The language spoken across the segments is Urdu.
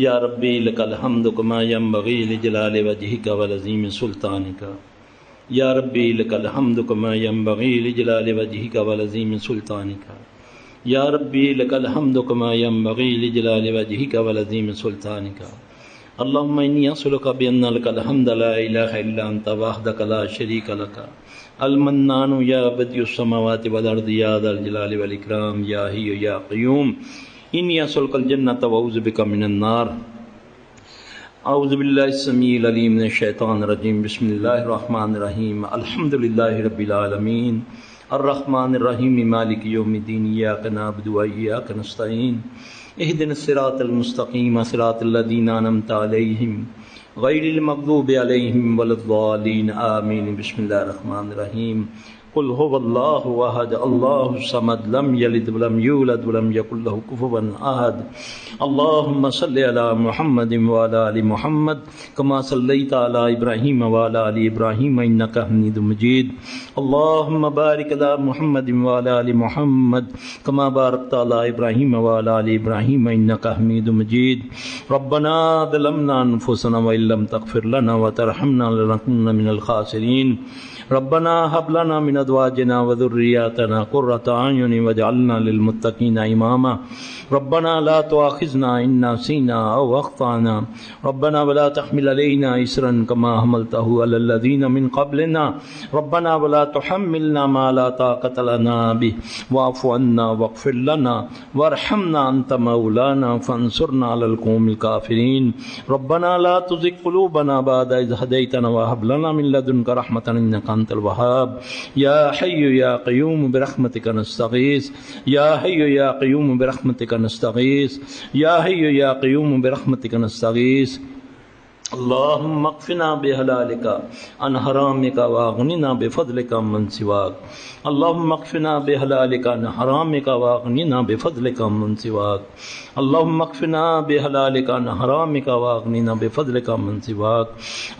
یا ربی لک الحمد کما ینبغی لجلال وجہک ولعظیم سلطانک، یا ربی لک الحمد کما ینبغی لجلال وجہک ولعظیم سلطانک، یا ربی لک الحمد کما ینبغی لجلال وجہک ولعظیم سلطانک۔ اللہم انی اسألک بان لک الحمد لا الہ الا انت وحدک لا شریک لک المنان یا بدیع السماوات والارض یا ذا الجلال والاکرام یا حی یا قیوم انی اسألک الجنۃ واعوذ بک من النار۔ اعوذ باللہ السمیع العلیم من الشیطان الرجیم، بسم اللہ الرحمن الرحیم، الحمد للہ رب العالمین الرحمن الرحیم مالک یوم الدین، ایاک نعبد و ایاک نستعین، اہدنا الصراط المستقیم صراط الذین انعمت علیہم غیر المغضوب علیہم ولا الضالین آمین۔ بسم اللہ الرحمن الرحیم، قل هو اللہ احد اللہ الصمد لم یلد ولم یولد ولم یکن له کفوا احد۔ اللہم صلی علی محمد وعلی آل محمد کما صلیت علی ابراہیم وعلی آل ابراہیم انک حمید مجید۔ اللہم بارک علی محمد وعلی آل محمد کما بارکت علی ابراہیم وعلی آل ابراہیم انک حمید مجید۔ ربنا ظلمنا انفسنا وان لم تغفر لنا وترحمنا لنکونن من الخاسرین۔ ربنا هب لنا من ازواجنا وذرياتنا قرة اعين واجعلنا للمتقين اماما۔ ربنا لا تؤاخذنا ان نسينا او اخطانا، ربنا ولا تحمل علينا اسرا كما حملته على الذين من قبلنا، ربنا ولا تحملنا ما لا طاقة لنا به واعف عنا واغفر لنا وارحمنا انت مولانا فانصرنا على القوم الكافرين۔ ربنا لا تزغ قلوبنا بعد إذ هديتنا وهب لنا من لدنك رحمة انك انت الوهاب۔ یا حی یا قیوم برحمتک نستغیث، یا حی یا قیوم برحمتک نستغیث، یا حی یا قیوم برحمتک نستغیث۔ اللہم اکفنا بحلالک عن حرامک واغننا بفضلک عمن سواک، اللہم اکفنا بحلالک عن حرامک واغننا بفضلک عمن سواک، اللہم اکفنا بحلالک عن حرامک واغننا بفضلک عمن سواک۔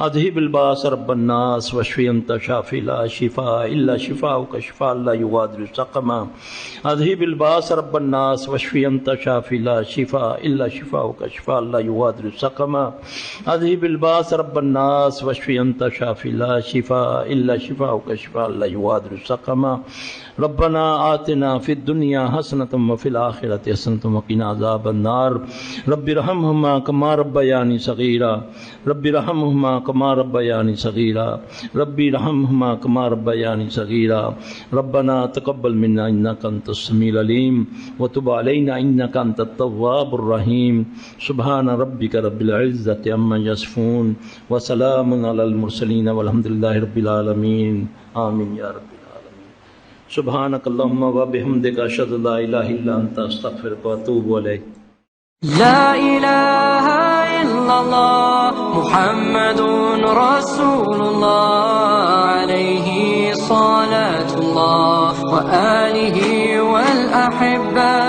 اذہب الباس رب الناس واشف انت شافی لا شفاء الا شفاؤک شفاء لا یغادر سقما۔ اذہب الباس رب الناس واشف انت شافی لا شفاء الا شفاؤک شفاء لا یغادر سقما۔ اذہب الباس رب الناس واشف انت شافی لا شفاء الا شفاؤک شفاء لا یغادر سقما۔ ربنا آتنا فی الدنیا حسنۃ وفی الآخرۃ حسنۃ وقنا عذاب النار۔ رب ارحمہما کما ربیانی صغیرا، رب ارحمہما کما ربیانی صغیرا، رب ارحمہما کما ربیانی صغیرا۔ ربنا تقبل منا انک انت السمیع العلیم وتب علینا انک انت التواب الرحیم۔ سبحان ربک رب العزۃ عما یصفون وسلام علی المرسلین والحمد للہ رب العالمین، آمین یا رب العالمین۔ سبحانک اللہم وبحمدک اشہد ان لا الہ الا انت استغفرک واتوب الیک۔ لا إله إلا الله محمد رسول الله عليه صلاة الله وآله والأحبة